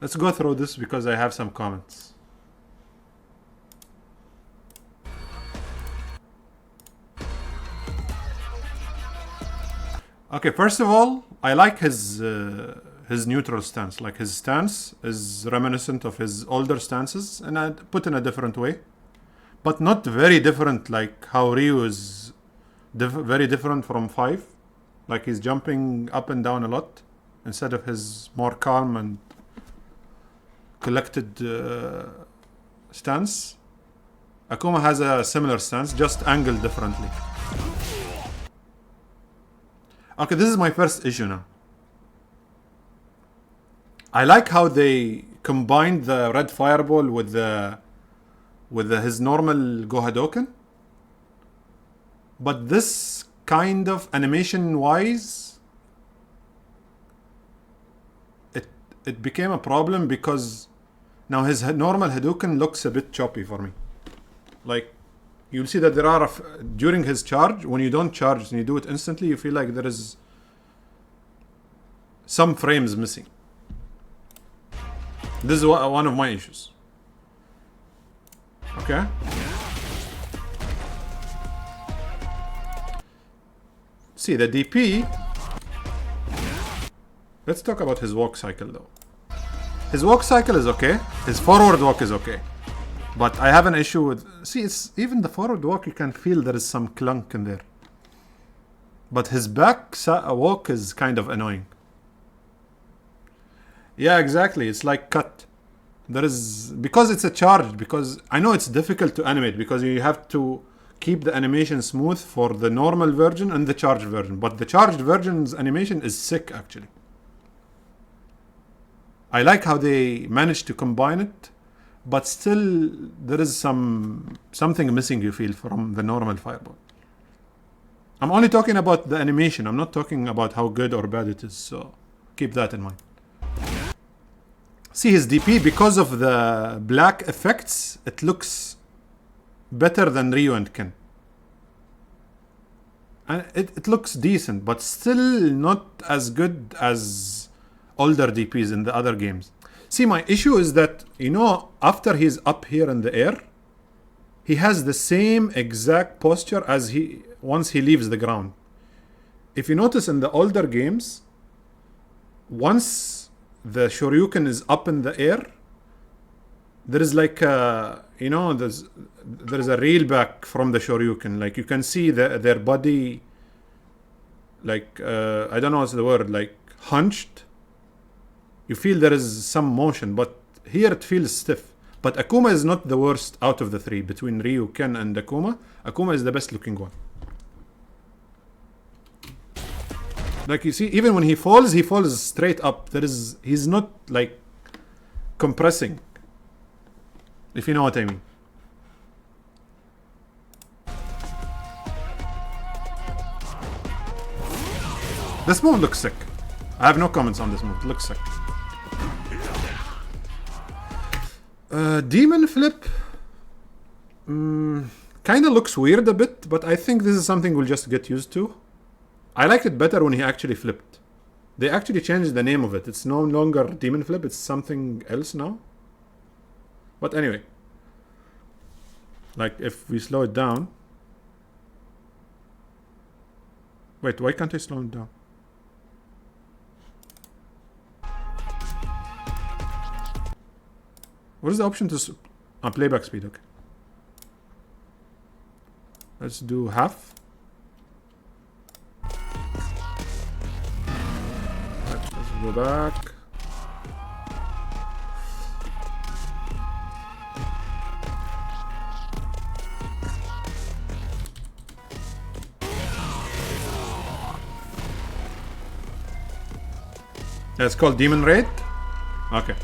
Let's go through this because I have some comments. Okay, first of all, I like his neutral stance. Like, his stance is reminiscent of his older stances, and I put in a different way, but not very different like how Ryu is very different from 5. Like, he's jumping up and down a lot instead of his more calm and collected stance. Akuma has a similar stance, just angled differently. Okay, this is my first issue now. I like how they combined the red fireball with his normal Go Hadoken. But this kind of animation wise, it became a problem because now his normal Hadouken looks a bit choppy for me. Like, you'll see that there are during his charge, when you don't charge and you do it instantly, you feel like there is some frames missing. This is one of my issues. Okay. See, the DP. Let's talk about his walk cycle though. His walk cycle is okay. His forward walk is okay. But I have an issue with... See, it's even the forward walk, you can feel there is some clunk in there. But his back walk is kind of annoying. Yeah, exactly. It's like cut. There is... Because it's a charge. Because I know it's difficult to animate. Because you have to keep the animation smooth for the normal version and the charged version. But the charged version's animation is sick, actually. I like how they managed to combine it. But still, there is something missing, you feel, from the normal fireball. I'm only talking about the animation. I'm not talking about how good or bad it is. So keep that in mind. See, his DP, because of the black effects, it looks better than Ryu and Ken. And it looks decent, but still not as good as older DPs in the other games. See, my issue is that, you know, after he's up here in the air, he has the same exact posture as once he leaves the ground. If you notice in the older games, once the Shoryuken is up in the air, there is like a, you know, there's a reel back from the Shoryuken. Like, you can see their body, like, I don't know what's the word, like hunched. You feel there is some motion, but here it feels stiff. But Akuma is not the worst out of the three. Between Ryu, Ken, and Akuma, Akuma is the best looking one. Like, you see, even when he falls straight up. He's not like compressing, if you know what I mean. This move looks sick. I have no comments on this move. It looks sick. Demon flip kind of looks weird a bit, but I think this is something we'll just get used to. I liked it better when he actually flipped. They actually changed the name of it. It's no longer demon flip, it's something else now. But anyway, like, if we slow it down. Wait, why can't I slow it down? What is the option to playback speed? Okay. Let's do half. Let's go back. It's called Demon Raid. Okay.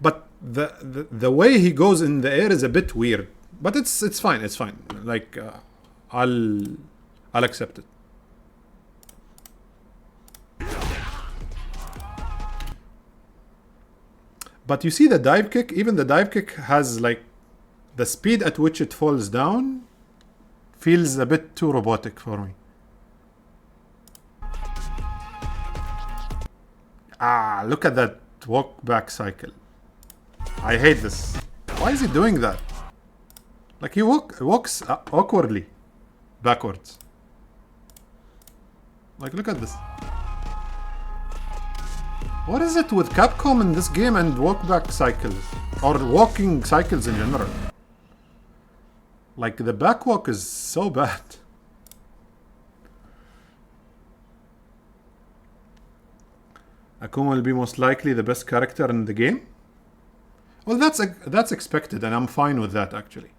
But the way he goes in the air is a bit weird, but it's fine. It's fine. Like, I'll accept it. But you see the dive kick. Even the dive kick has, like, the speed at which it falls down feels a bit too robotic for me. Ah, look at that walk back cycle. I hate this. Why is he doing that? Like he walks awkwardly backwards. Like look at this. What is it with Capcom in this game and walk back cycles? Or walking cycles in general? Like the back walk is so bad. Akuma will be most likely the best character in the game. Well, that's expected, and I'm fine with that actually.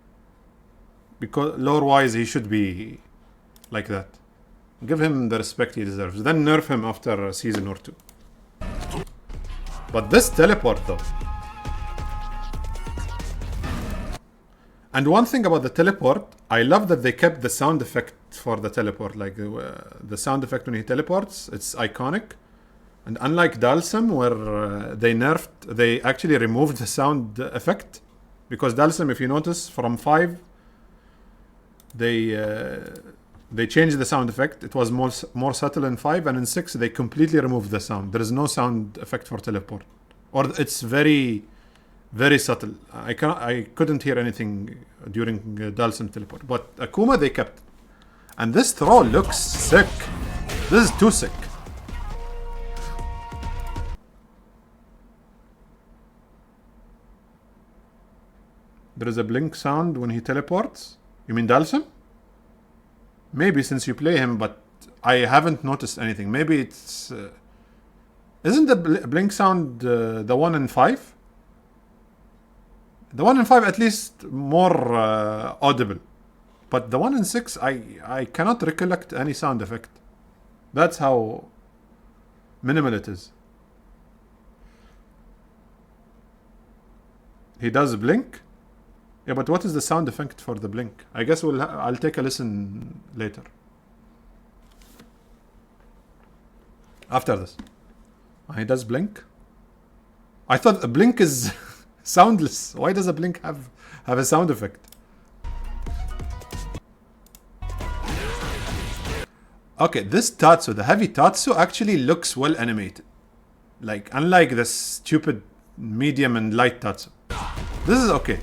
Because lore-wise, he should be like that. Give him the respect he deserves. Then nerf him after a season or two. But this teleport, though. And one thing about the teleport, I love that they kept the sound effect for the teleport. Like the sound effect when he teleports, it's iconic. And unlike Dalsum, where they actually removed the sound effect. Because Dalsum, if you notice, from 5, they changed the sound effect. It was more subtle in 5, and in 6, they completely removed the sound. There is no sound effect for teleport. Or it's very, very subtle. I couldn't hear anything during Dalsum teleport. But Akuma, they kept. And this throw looks sick. This is too sick. There is a blink sound when he teleports. You mean Dalsum? Maybe since you play him, but I haven't noticed anything. Maybe it's... isn't the blink sound the one in 5? The one in 5 at least more audible. But the one in 6, I cannot recollect any sound effect. That's how minimal it is. He does blink? Yeah, but what is the sound effect for the blink? I guess I'll take a listen later. After this. He does blink? I thought a blink is soundless. Why does a blink have a sound effect? Okay, this Tatsu, the heavy Tatsu, actually looks well animated. Like, unlike the stupid medium and light Tatsu. This is okay.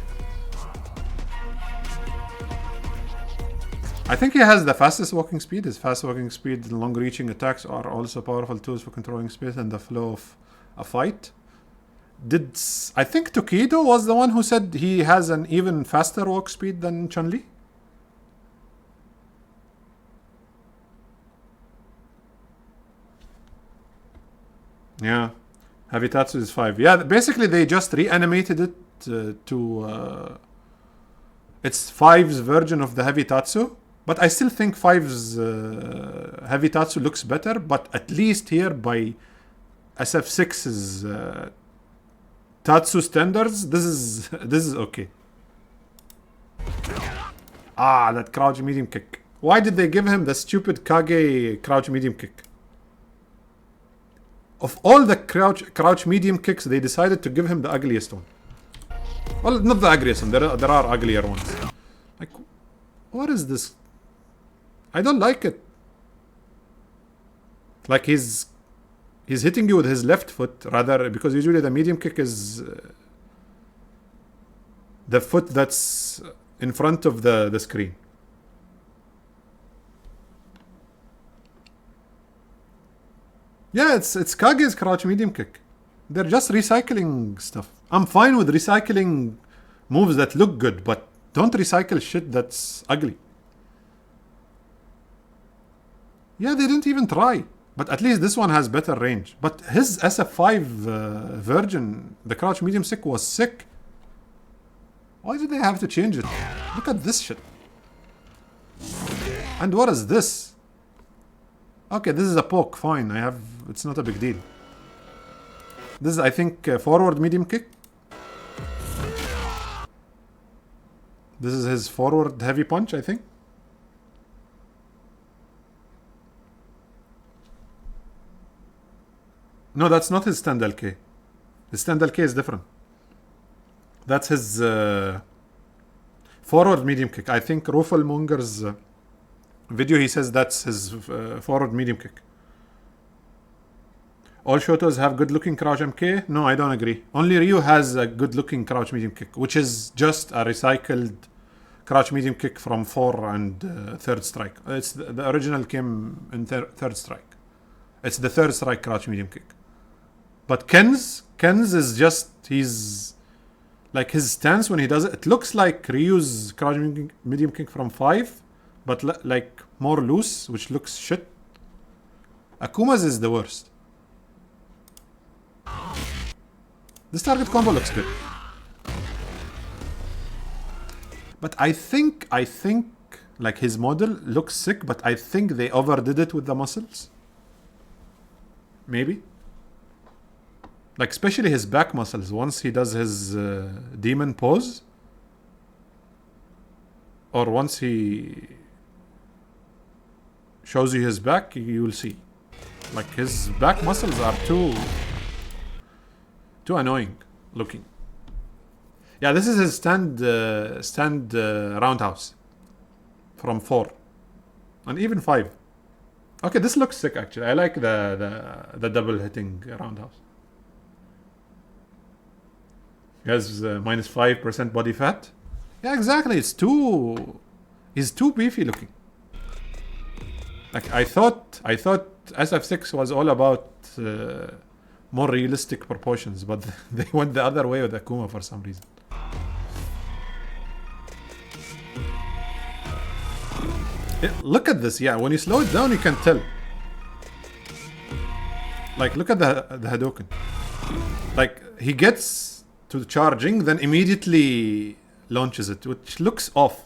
I think he has the fastest walking speed. His fast walking speed and long reaching attacks are also powerful tools for controlling space and the flow of a fight. I think Tokido was the one who said he has an even faster walk speed than Chun-Li? Yeah. Heavy Tatsu is 5. Yeah, basically they just reanimated it to... it's 5's version of the Heavy Tatsu. But I still think 5's Heavy Tatsu looks better. But at least here by SF6's Tatsu standards, this is okay. Ah, that crouch medium kick. Why did they give him the stupid Kage crouch medium kick? Of all the crouch medium kicks, they decided to give him the ugliest one. Well, not the ugliest one. There are uglier ones. Like, what is this? I don't like it. Like he's hitting you with his left foot rather, because usually the medium kick is the foot that's in front of the screen. Yeah, it's Kage's crouch medium kick. They're just recycling stuff. I'm fine with recycling moves that look good, but don't recycle shit that's ugly. Yeah, they didn't even try. But at least this one has better range. But his SF5 version, the crouch medium sick, was sick. Why did they have to change it? Look at this shit. And what is this? Okay, this is a poke. Fine, it's not a big deal. This is, I think, forward medium kick. This is his forward heavy punch, I think. No, that's not his stand LK. His stand LK is different. That's his forward medium kick. I think Roffelmunger's video, he says that's his forward medium kick. All Shotos have good-looking crouch MK? No, I don't agree. Only Ryu has a good-looking crouch medium kick, which is just a recycled crouch medium kick from 4 and third strike. It's the original came in third strike. It's the third strike crouch medium kick. But Ken's is just, he's like his stance when he does it. It looks like Ryu's crouch medium kick from 5, but like more loose, which looks shit. Akuma's is the worst. This target combo looks good. But I think like his model looks sick, but I think they overdid it with the muscles. Maybe. Like especially his back muscles. Once he does his demon pose, or once he shows you his back, you will see. Like his back muscles are too annoying looking. Yeah, this is his stand roundhouse from 4 and even 5. Okay, this looks sick actually. I like the double hitting roundhouse. He has minus 5% body fat. Yeah, exactly. He's too beefy looking. Like I thought SF6 was all about more realistic proportions, but they went the other way with Akuma for some reason. Yeah, look at this. Yeah, when you slow it down, you can tell. Like, look at the Hadouken. Like, he gets to charging, then immediately launches it, which looks off.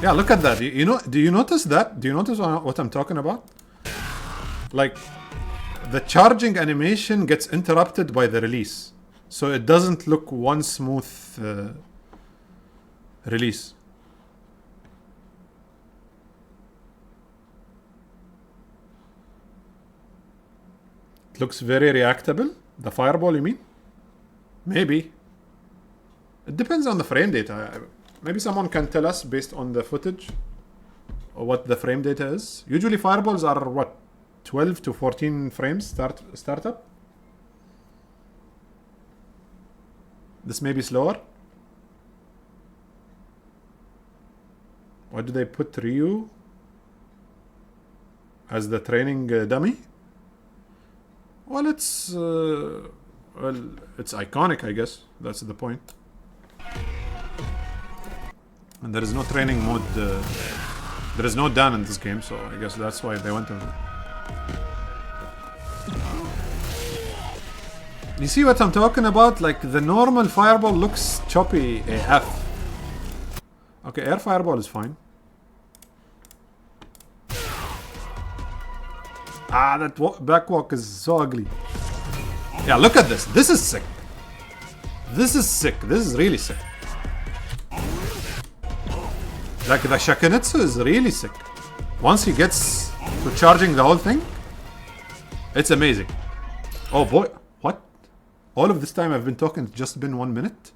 Yeah, look at that. You know, do you notice that? Do you notice what I'm talking about? Like, the charging animation gets interrupted by the release. So it doesn't look one smooth release. It looks very reactable. The fireball, you mean? Maybe. It depends on the frame data. Maybe someone can tell us based on the footage or what the frame data is. Usually fireballs are what? 12 to 14 frames startup. This may be slower. Why do they put Ryu as the training dummy? Well, it's iconic, I guess. That's the point. And there is no training mode. There is no Dan in this game, so I guess that's why they went over. You see what I'm talking about? Like, the normal fireball looks choppy AF. Okay, air fireball is fine. Ah, that backwalk is so ugly. Yeah, look at this. This is sick. This is sick. This is really sick. Like, the Shakunetsu is really sick. Once he gets to charging the whole thing, it's amazing. Oh boy. What? All of this time I've been talking, it's just been 1 minute?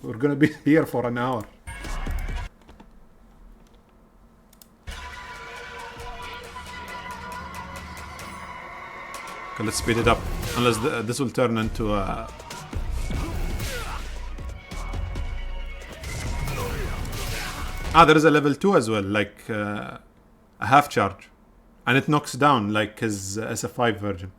We're gonna be here for an hour. Okay, let's speed it up. Unless this will turn into a... there is a level 2 as well, like a half charge. And it knocks down like his SF5 version.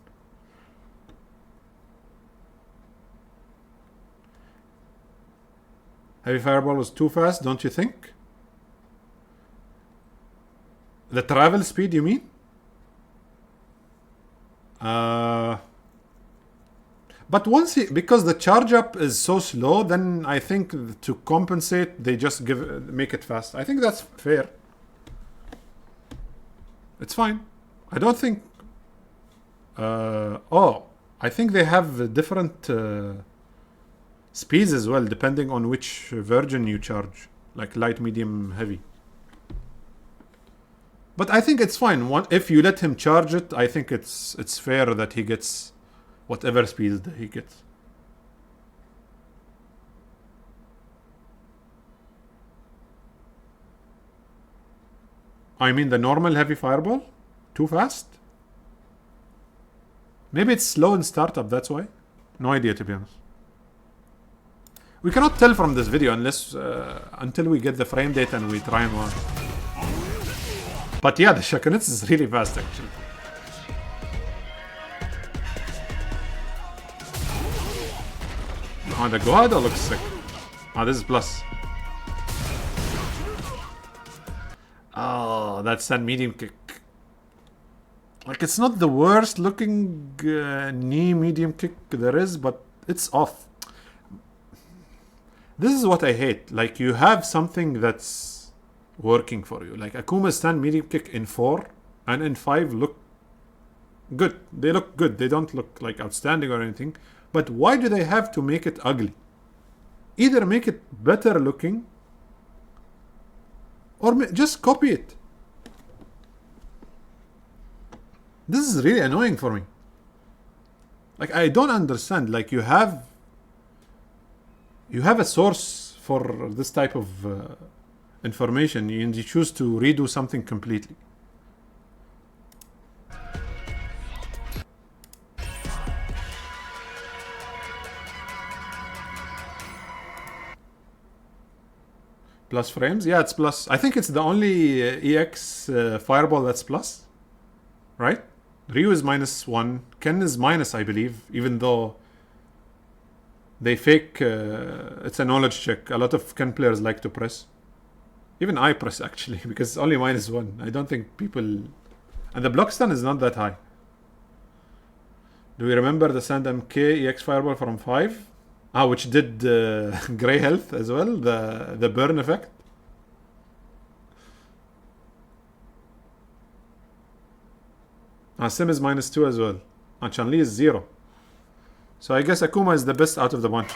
Heavy Fireball was too fast, don't you think? The travel speed, you mean? But once because the charge up is so slow, then I think to compensate, they just make it fast. I think that's fair. It's fine. I don't think... I think they have different speeds as well, depending on which version you charge. Like light, medium, heavy. But I think it's fine. If you let him charge it, I think it's fair that he gets whatever speed he gets. I mean the normal heavy fireball? Too fast? Maybe it's slow in startup, that's why? No idea, to be honest. We cannot tell from this video unless until we get the frame data and we try and watch. But yeah, the Shakunitsu is really fast actually. Oh, the Gohado looks sick. Oh, this is plus. Oh, that's that medium kick. Like, it's not the worst looking knee medium kick there is, but it's off. This is what I hate. Like, you have something that's working for you. Like, Akuma's stand medium kick in 4 and in 5 look good. They look good. They don't look like outstanding or anything. But why do they have to make it ugly? Either make it better looking or just copy it. This is really annoying for me. Like, I don't understand. Like, you have a source for this type of information and you choose to redo something completely. Plus frames? Yeah, it's plus. I think it's the only EX fireball that's plus. Right? Ryu is -1. Ken is minus, I believe, even though they fake. It's a knowledge check. A lot of Ken players like to press. Even I press, actually, because it's only -1. I don't think people... And the block stun is not that high. Do we remember the Sand MK EX fireball from 5? Ah, which did Grey Health as well, the burn effect. Ah, Sim is -2 as well. Ah, Chun-Li is 0. So I guess Akuma is the best out of the bunch.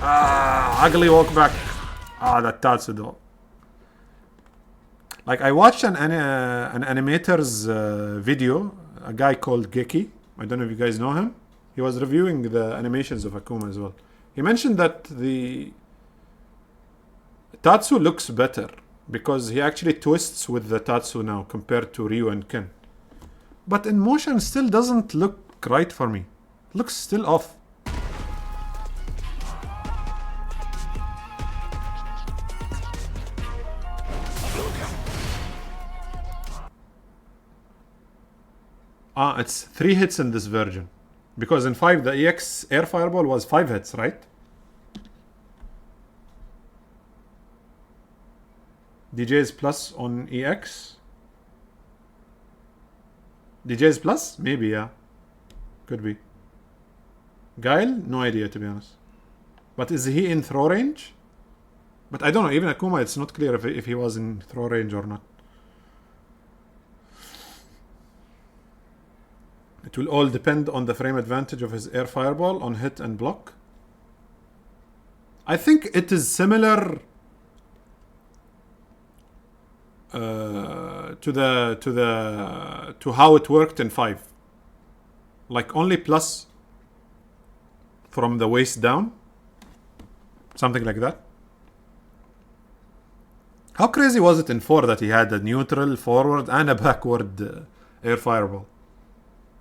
Ah, ugly walk back. Ah, that Tatsu though. Like, I watched an animator's video, a guy called Gouki. I don't know if you guys know him. He was reviewing the animations of Akuma as well. He mentioned that the Tatsu looks better because he actually twists with the Tatsu now compared to Ryu and Ken. But in motion still doesn't look right for me. It looks still off. Ah, it's 3 hits in this version. Because in 5, the EX air fireball was 5 hits, right? DJ is plus on EX. DJ is plus? Maybe, yeah. Could be. Guile? No idea, to be honest. But is he in throw range? But I don't know. Even Akuma, it's not clear if he was in throw range or not. It will all depend on the frame advantage of his air fireball on hit and block. I think it is similar to how it worked in 5. Like, only plus from the waist down. Something like that. How crazy was it in 4 that he had a neutral, forward, and a backward air fireball?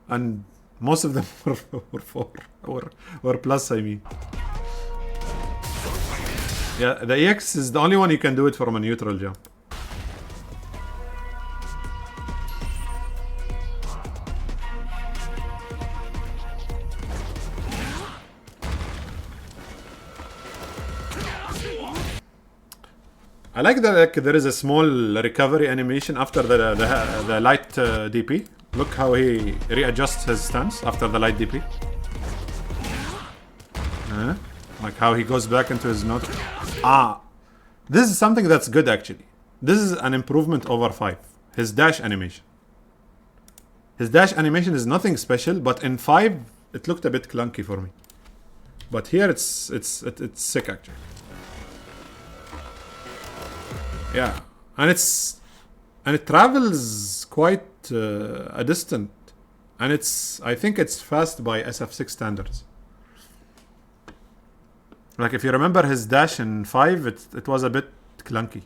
And most of them were 4. Or plus, I mean. Yeah, the EX is the only one you can do it from a neutral jump. I like that there is a small recovery animation after the light DP. Look how he readjusts his stance after the light DP. Like how he goes back into his note. Ah, this is something that's good actually. This is an improvement over 5. His dash animation. His dash animation is nothing special, but in 5 it looked a bit clunky for me. But here it's sick actually. Yeah, and it travels quite a distant, and I think it's fast by SF6 standards. Like if you remember his dash in 5, it was a bit clunky.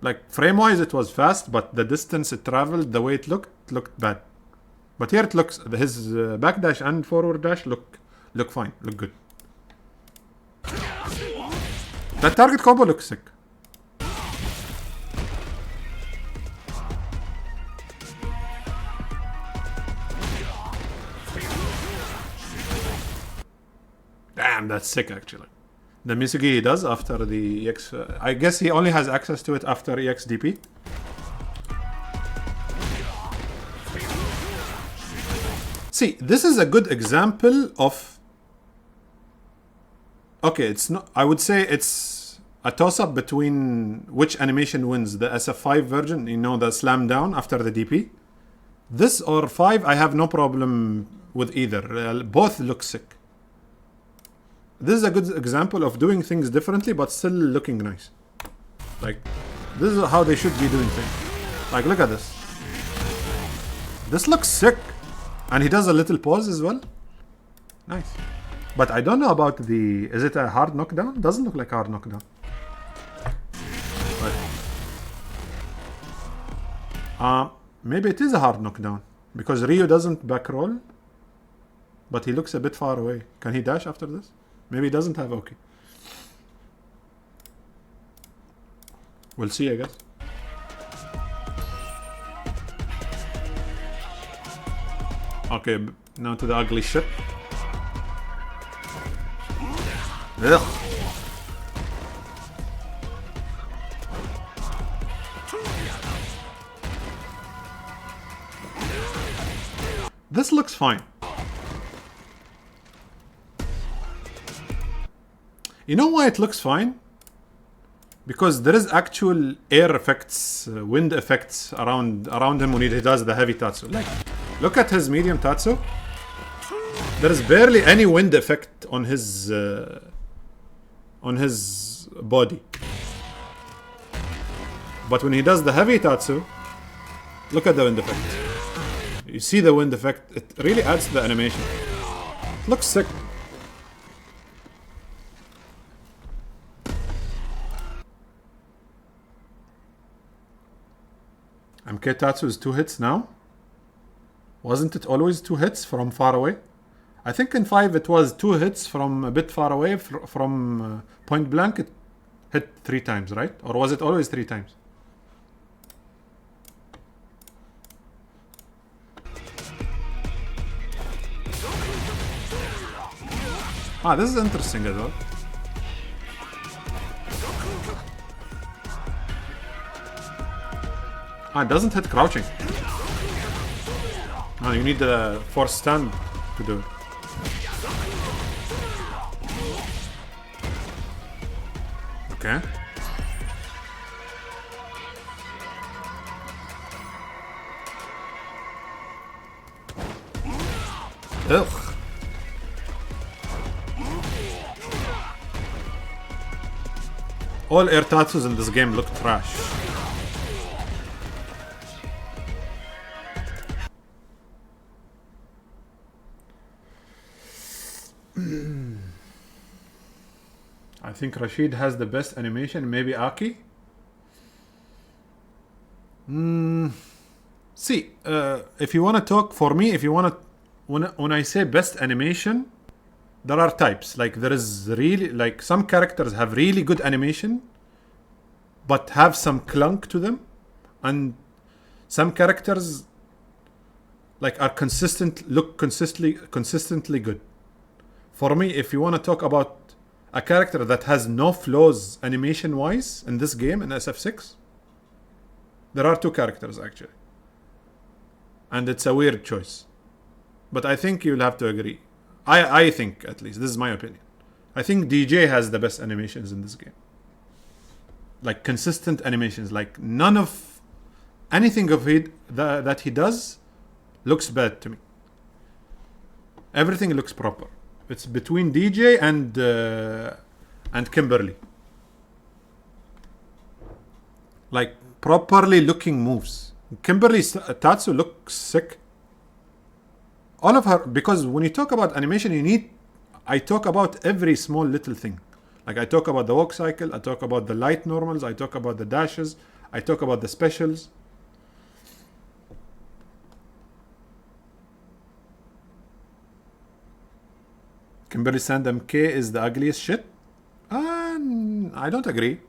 Like frame-wise, it was fast, but the distance it traveled, the way it looked bad. But here it looks, his backdash and forward dash look fine, look good. That target combo looks sick. Damn, that's sick actually. The Misugi he does after the EX... I guess he only has access to it after EXDP. See, this is a good example of... Okay, it's not... I would say it's a toss-up between which animation wins. The SF5 version, you know, the slam down after the DP. This or 5, I have no problem with either. Both look sick. This is a good example of doing things differently, but still looking nice. Like, this is how they should be doing things. Like, look at this. This looks sick. And he does a little pause as well. Nice. But I don't know about the... Is it a hard knockdown? Doesn't look like a hard knockdown. But, maybe it is a hard knockdown. Because Ryu doesn't back roll. But he looks a bit far away. Can he dash after this? Maybe he doesn't have Oki. We'll see, I guess. Okay, now to the ugly shit. Ugh. This looks fine. You know why it looks fine? Because there is actual air effects, wind effects around him when he does the heavy tatsu. Like, look at his medium tatsu. There is barely any wind effect on his body. But when he does the heavy tatsu, look at the wind effect. You see the wind effect. It really adds to the animation. It looks sick. MK Tatsu is 2 hits now. Wasn't it always 2 hits from far away? I think in 5 it was 2 hits from a bit far away. From point blank it hit 3 times, right? Or was it always 3 times? Ah, this is interesting as well. Ah, it doesn't hit crouching. Ah, you need the force stand to do it. Okay. Ugh. All air tatsus in this game look trash. I think Rashid has the best animation, maybe Aki. See, if you want to talk, for me, if you want to, when I say best animation, there are types. Like there is really, like some characters have really good animation, but have some clunk to them. And some characters like are consistently good. For me, if you want to talk about a character that has no flaws animation-wise in this game, in SF6, there are 2 characters actually. And it's a weird choice. But I think you'll have to agree. I think, at least, this is my opinion. I think DJ has the best animations in this game. Like consistent animations, like none of anything of it that he does looks bad to me. Everything looks proper. It's between DJ and Kimberly. Like properly looking moves. Kimberly's Tatsu looks sick. All of her, because when you talk about animation, you need I talk about every small little thing. Like I talk about the walk cycle, I talk about the light normals, I talk about the dashes, I talk about the specials. Kimberly Sand MK is the ugliest shit? I don't agree.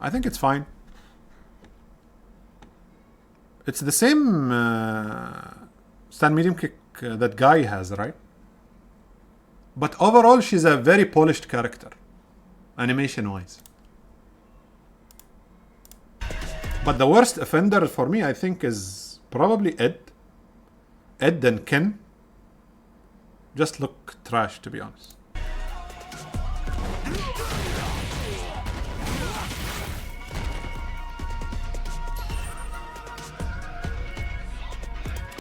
I think it's fine. It's the same stand medium kick that Guy has, right? But overall, she's a very polished character, animation-wise. But the worst offender for me, I think, is probably Ed. Ed and Ken just look trash, to be honest.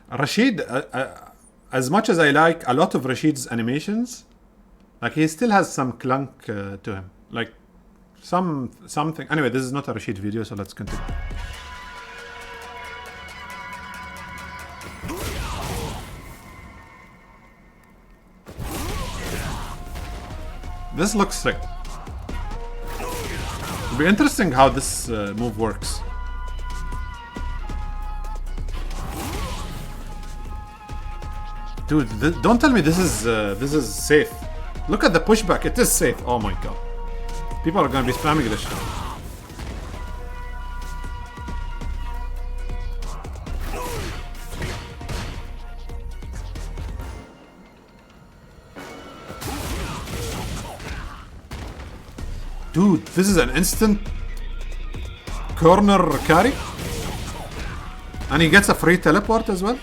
Rashid, as much as I like a lot of Rashid's animations, like he still has some clunk to him. Like something. Anyway, this is not a Rashid video, so let's continue. This looks sick. It'll be interesting how this move works. Dude, don't tell me this is safe. Look at the pushback. It is safe. Oh my god. People are gonna be spamming this shit. Dude, this is an instant corner carry. And he gets a free teleport as well.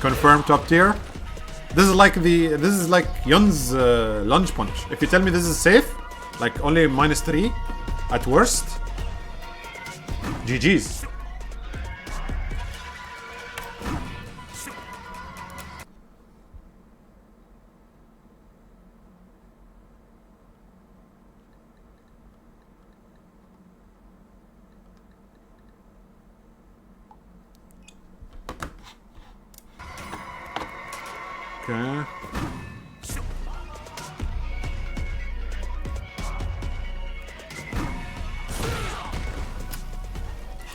Confirmed top tier. This is like Yun's lunge punch. If you tell me this is safe, like only -3 at worst, GG's. Okay.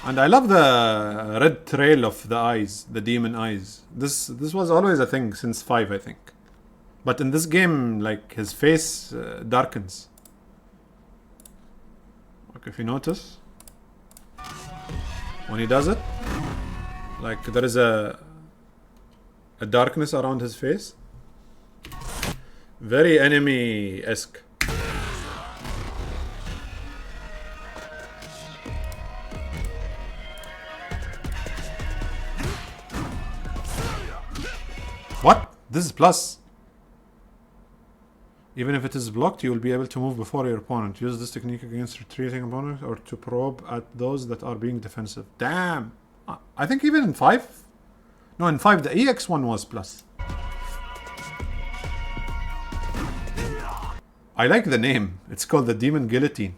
And I love the red trail of the eyes, the demon eyes. This was always a thing since 5, I think. But in this game, like, his face darkens. Like, if you notice, when he does it, like, there is a darkness around his face. Very enemy-esque. What? This is plus. Even if it is blocked, you will be able to move before your opponent. Use this technique against retreating opponents or to probe at those that are being defensive. Damn! I think even in 5... No, in 5, the EX one was plus. I like the name. It's called the Demon Guillotine.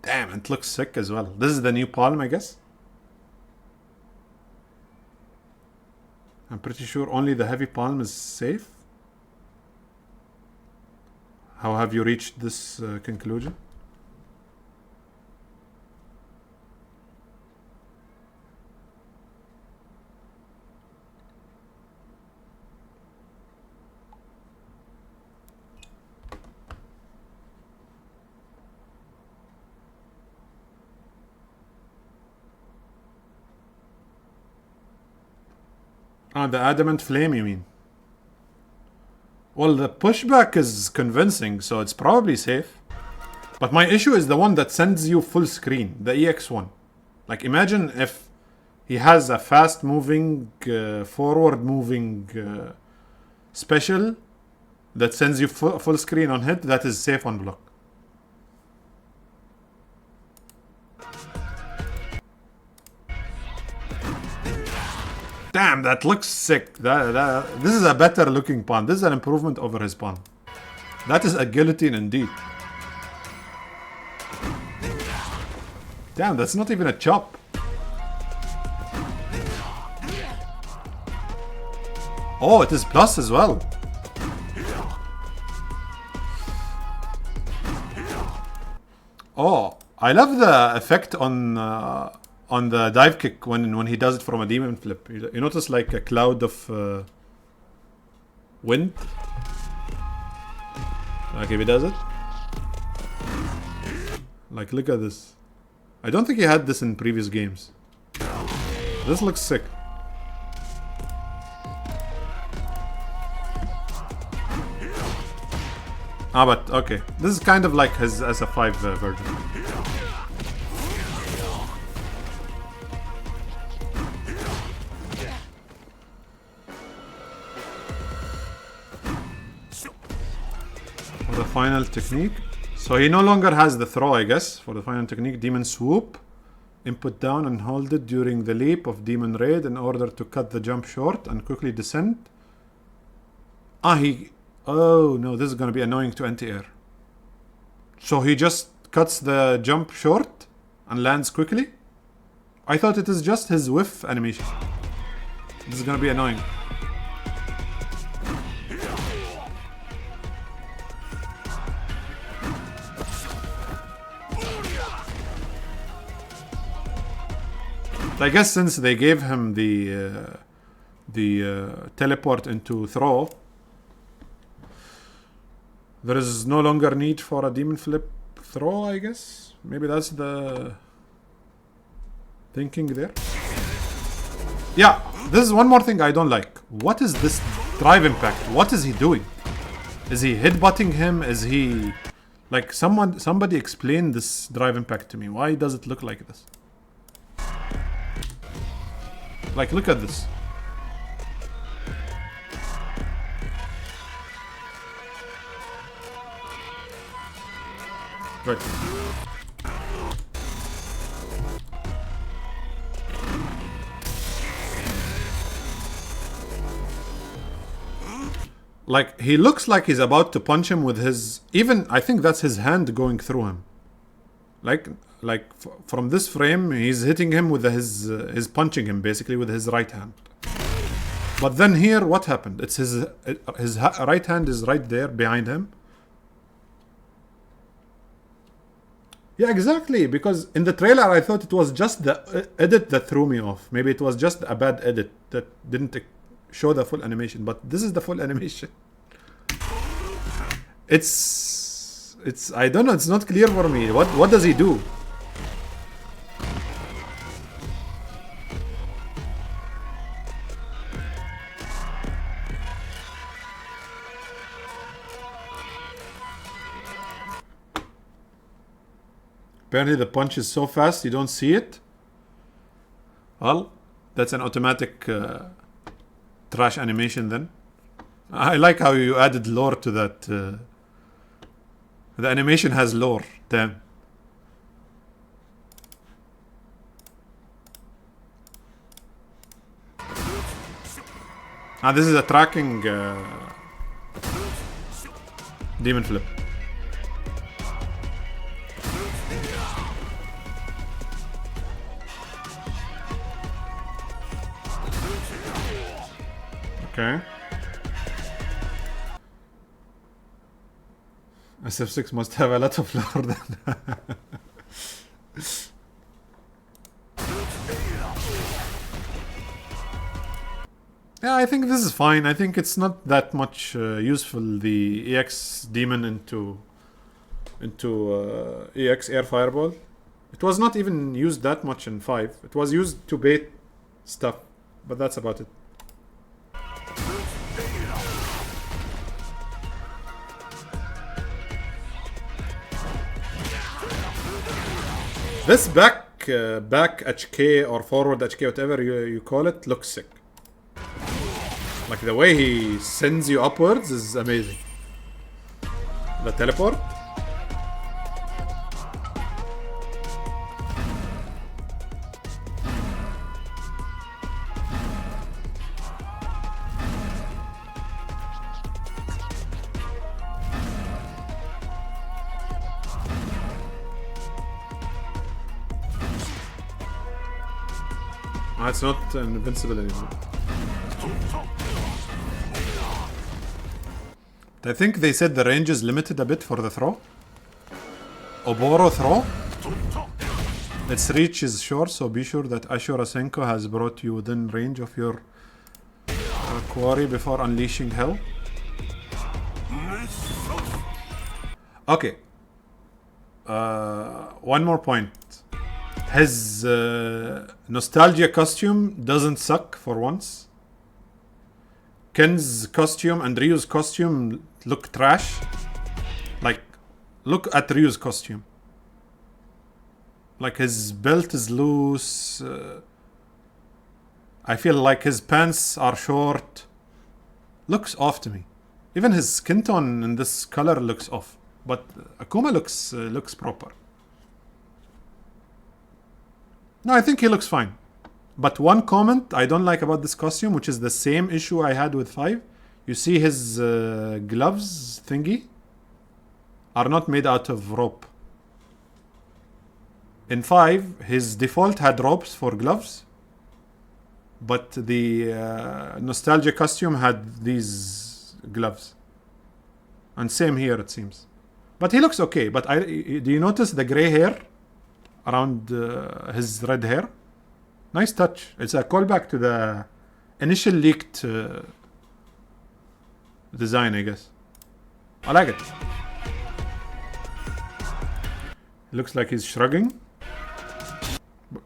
Damn, it looks sick as well. This is the new palm, I guess. I'm pretty sure only the heavy palm is safe. How have you reached this conclusion? Ah, the adamant flame, you mean? Well, the pushback is convincing, so it's probably safe. But my issue is the one that sends you full screen, the EX one. Like, imagine if he has a fast-moving, forward-moving special that sends you full screen on hit, that is safe on block. Damn, that looks sick. This is a better looking pawn. This is an improvement over his pawn. That is a guillotine indeed. Damn, that's not even a chop. Oh, it is plus as well. Oh, I love the effect on the dive kick when he does it from a demon flip. You notice like a cloud of wind. Like if he does it. Like look at this. I don't think he had this in previous games. This looks sick. Ah, but okay. This is kind of like his SF5 version. For the final technique. So he no longer has the throw, I guess. For the final technique, Demon Swoop. Input down and hold it during the leap of Demon Raid in order to cut the jump short and quickly descend. Oh no, this is gonna be annoying to anti-air. So he just cuts the jump short and lands quickly? I thought it is just his whiff animation. This is gonna be annoying. I guess since they gave him the teleport into throw, there is no longer need for a demon flip throw, I guess. Maybe that's the thinking there. Yeah, this is one more thing I don't like. What is this drive impact? What is he doing? Is he headbutting him? Is he... Like somebody explain this drive impact to me. Why does it look like this? Like, look at this. Right. Like, he looks like he's about to punch him with his... Even, I think that's his hand going through him. Like from this frame, he's hitting him with his punching him, basically, with his right hand. But then here, what happened? It's his right hand is right there, behind him. Yeah, exactly, because in the trailer I thought it was just the edit that threw me off. Maybe it was just a bad edit that didn't show the full animation, but this is the full animation. It's I don't know, it's not clear for me. What does he do? Apparently the punch is so fast you don't see it. Well, that's an automatic trash animation then. I like how you added lore to that. The animation has lore. Damn. This is a tracking demon flip. Okay. SF6 must have a lot of lore then. Yeah, I think this is fine. I think it's not that much useful, the EX demon into EX air fireball. It was not even used that much in 5. It was used to bait stuff, but that's about it. This back HK or forward HK, whatever you call it, looks sick. Like the way he sends you upwards is amazing. The teleport. It's not invincible anymore. I think they said the range is limited a bit for the throw. Oboro throw. Its reach is short, so be sure that Ashura Senko has brought you within range of your quarry before unleashing hell. Okay. One more point. His nostalgia costume doesn't suck for once. Ken's costume and Ryu's costume look trash. Like, look at Ryu's costume. Like, his belt is loose. I feel like his pants are short. Looks off to me. Even his skin tone in this color looks off. But Akuma looks proper. No, I think he looks fine. But one comment I don't like about this costume, which is the same issue I had with 5. You see his gloves thingy are not made out of rope. In 5, his default had ropes for gloves. But the nostalgia costume had these gloves. And same here, it seems. But he looks okay. But do you notice the gray hair around his red hair? Nice touch. It's a callback to the initial leaked design, I guess. I like it. It looks like he's shrugging.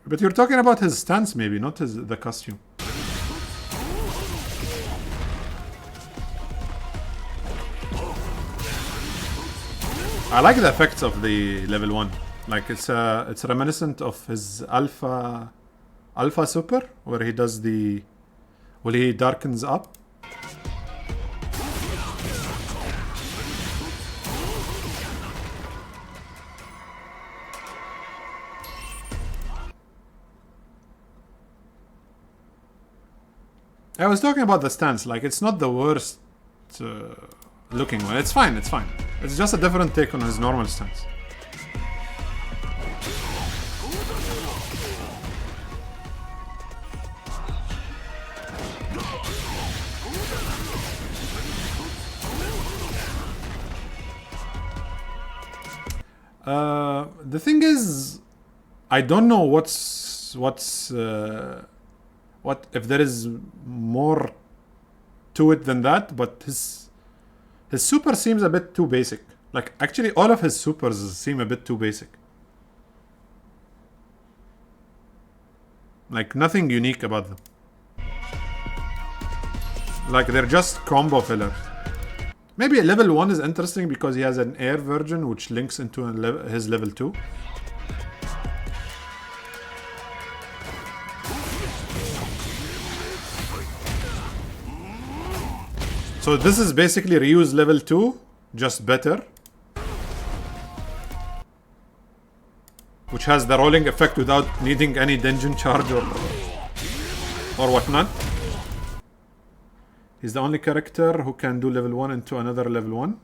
But you're talking about his stance, maybe, not the costume. I like the effects of the level 1. Like it's reminiscent of his Alpha Super, where he does he darkens up. I was talking about the stance. Like, it's not the worst looking one. It's fine. It's just a different take on his normal stance. The thing is, I don't know what if there is more to it than that, but his super seems a bit too basic. Like, actually all of his supers seem a bit too basic. Like, nothing unique about them. Like, they're just combo fillers. Maybe level 1 is interesting because he has an air version which links into his level 2. So this is basically Ryu's level 2, just better. Which has the rolling effect without needing any dungeon charge or whatnot. He's the only character who can do level 1 into another level 1.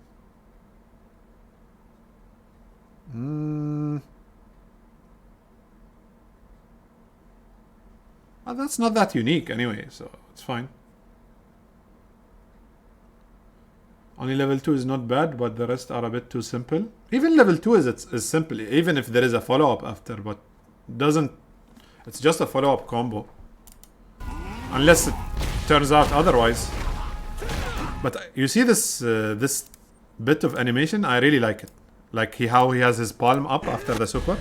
Well, that's not that unique anyway, so it's fine. Only level 2 is not bad, but the rest are a bit too simple. Even level 2 is simple, even if there is a follow-up after, but doesn't... It's just a follow-up combo. Unless it turns out otherwise. But you see this bit of animation? I really like it. Like how he has his palm up after the super.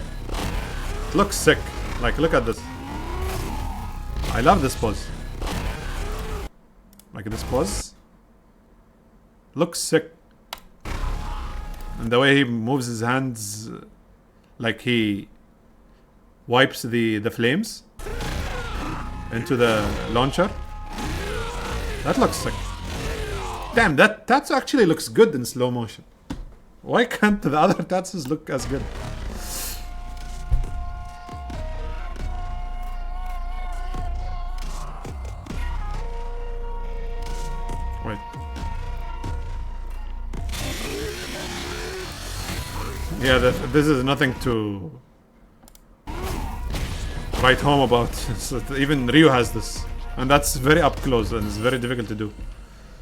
It looks sick. Like, look at this. I love this pose. Like this pose. Looks sick. And the way he moves his hands, like he wipes the flames into the launcher. That looks sick. Damn, that tatsu actually looks good in slow motion. Why can't the other tatsus look as good? Wait. Yeah, this is nothing to write home about. So even Ryu has this. And that's very up close and it's very difficult to do.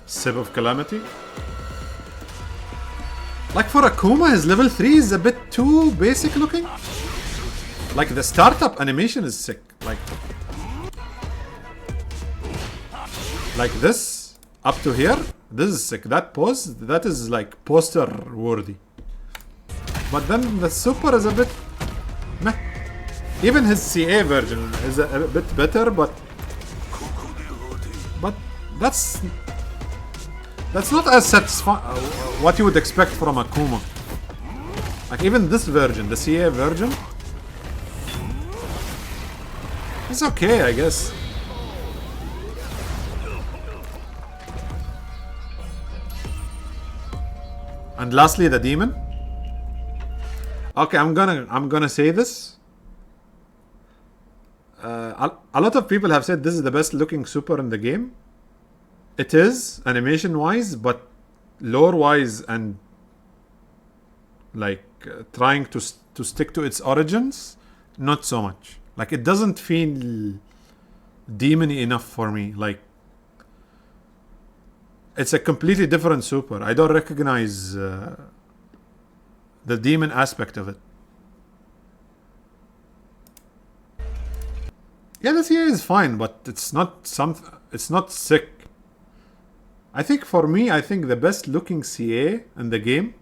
Sip of Calamity. Like for Akuma, his level 3 is a bit too basic looking. Like the startup animation is sick. Like this, up to here, this is sick. That pose, that is like poster worthy. But then the super is a bit meh. Even his CA version is a bit better, but that's not as satisfying what you would expect from Akuma. Like even this version, the CA version, it's okay, I guess. And lastly, the demon. Okay, I'm gonna say this. A lot of people have said this is the best looking super in the game. It is, animation wise, but lore wise and like trying to stick to its origins, not so much. Like it doesn't feel demon-y enough for me. Like it's a completely different super. I don't recognize the demon aspect of it. Yeah, the CA is fine, but it's not sick. I think for me, the best looking CA in the game,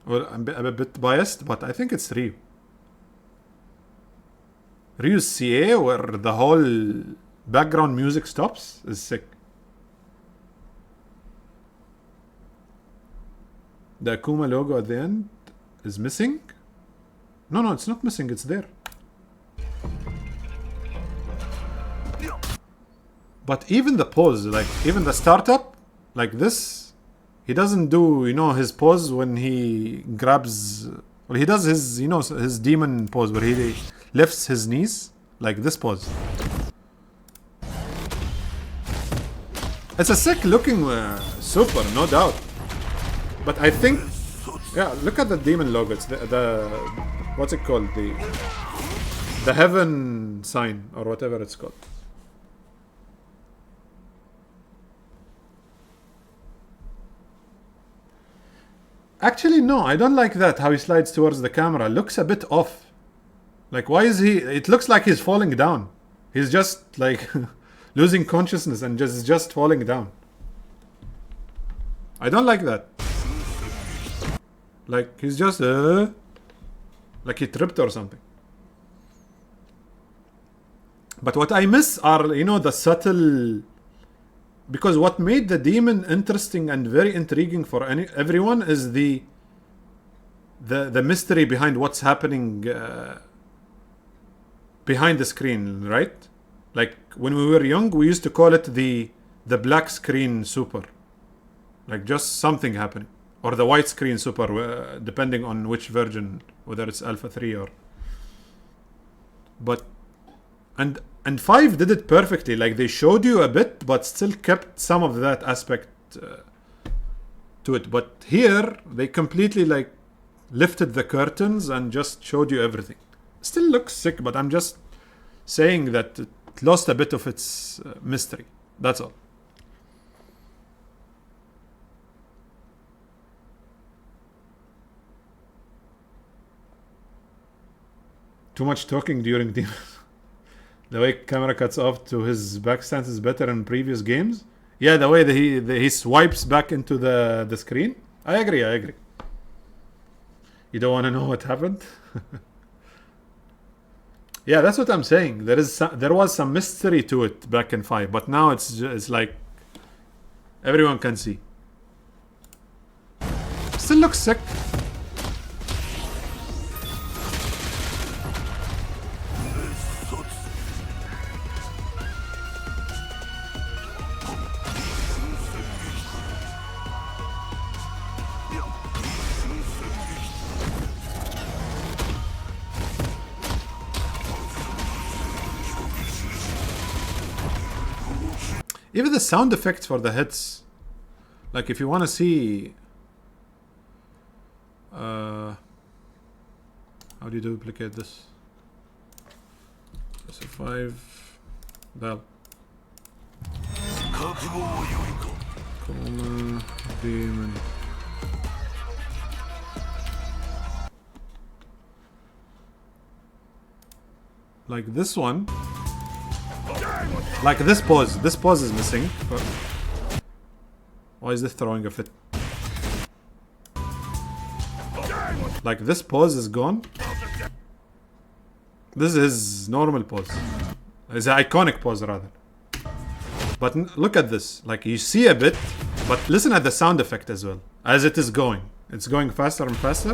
well, I'm a bit biased, but I think it's Ryu. Ryu's CA, where the whole background music stops, is sick. The Akuma logo at the end is missing. No, it's not missing, it's there. But even the pose, like even the startup, like this, he doesn't do, his pose when he grabs, well, he does his, his demon pose where he lifts his knees, like this pose. It's a sick looking super, no doubt. But I think, yeah, look at the demon logo. It's the what's it called? The heaven sign or whatever it's called. Actually, no, I don't like that, how he slides towards the camera. Looks a bit off. Like, why is he... It looks like he's falling down. He's just, like, losing consciousness and just falling down. I don't like that. Like, he's just... like he tripped or something. But what I miss are, the subtle... Because what made the demon interesting and very intriguing for everyone is the mystery behind what's happening behind the screen, right? Like when we were young, we used to call it the black screen super, like just something happening, or the white screen super, depending on which version, whether it's Alpha 3 or. But and 5 did it perfectly. Like they showed you a bit, but still kept some of that aspect to it. But here they completely like lifted the curtains and just showed you everything. Still looks sick, but I'm just saying that it lost a bit of its mystery. That's all. Too much talking during demons. The way camera cuts off to his back stance is better in previous games. Yeah, the way that he swipes back into the screen. I agree. You don't want to know what happened? Yeah, that's what I'm saying. There was some mystery to it back in 5, but now it's like everyone can see. Still looks sick. Even the sound effects for the hits, like if you want to see how do you duplicate this? SF5 dial Akuma demon Like this one. Like this pose. This pose is missing. Why is this throwing a fit? Like this pose is gone. This is normal pose. It's an iconic pose rather. But look at this. Like you see a bit, but listen at the sound effect as well. As it is going. It's going faster and faster.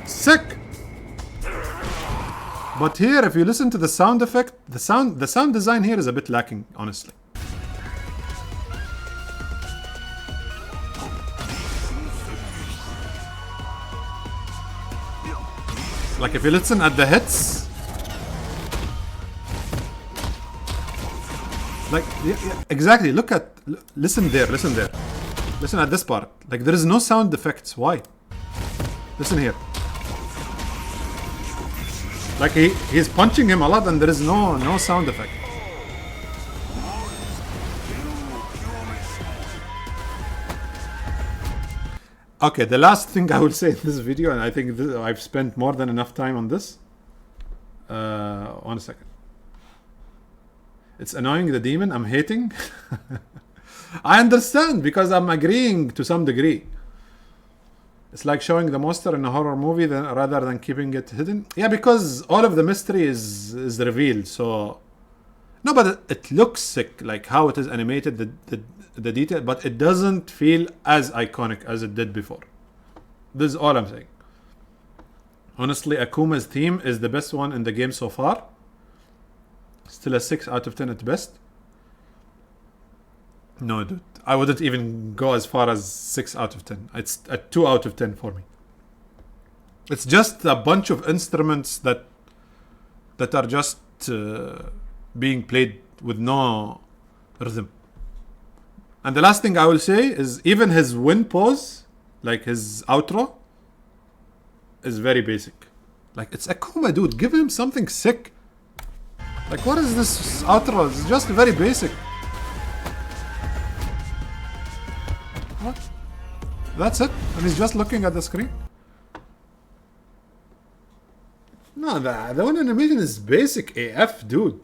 Sick! But here, if you listen to the sound effect, the sound design here is a bit lacking, honestly. Like if you listen at the hits, like yeah, exactly. Listen there. Listen at this part. Like there is no sound effects. Why? Listen here. Like he's punching him a lot, and there is no sound effect. Okay, the last thing I will say in this video, and I think I've spent more than enough time on this. 1 second. It's annoying, the demon. I'm hating. I understand, because I'm agreeing to some degree. It's like showing the monster in a horror movie rather than keeping it hidden. Yeah, because all of the mystery is revealed. So no, but it looks sick, like how it is animated, the detail, but it doesn't feel as iconic as it did before. This is all I'm saying. Honestly, Akuma's theme is the best one in the game so far. Still a 6 out of 10 at best. No, dude. I wouldn't even go as far as 6 out of 10. It's a 2 out of 10 for me. It's just a bunch of instruments that are just being played with no rhythm. And the last thing I will say is even his win pose, like his outro, is very basic. Like, it's Akuma, dude. Give him something sick. Like, what is this outro? It's just very basic. What? That's it? And he's just looking at the screen? No, the one animation is basic AF, dude.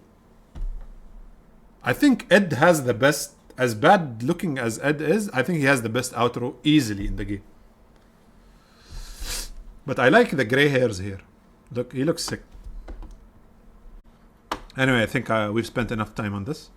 I think Ed has the best, as bad looking as Ed is, I think he has the best outro easily in the game. But I like the gray hairs here. Look, he looks sick. Anyway, I think we've spent enough time on this.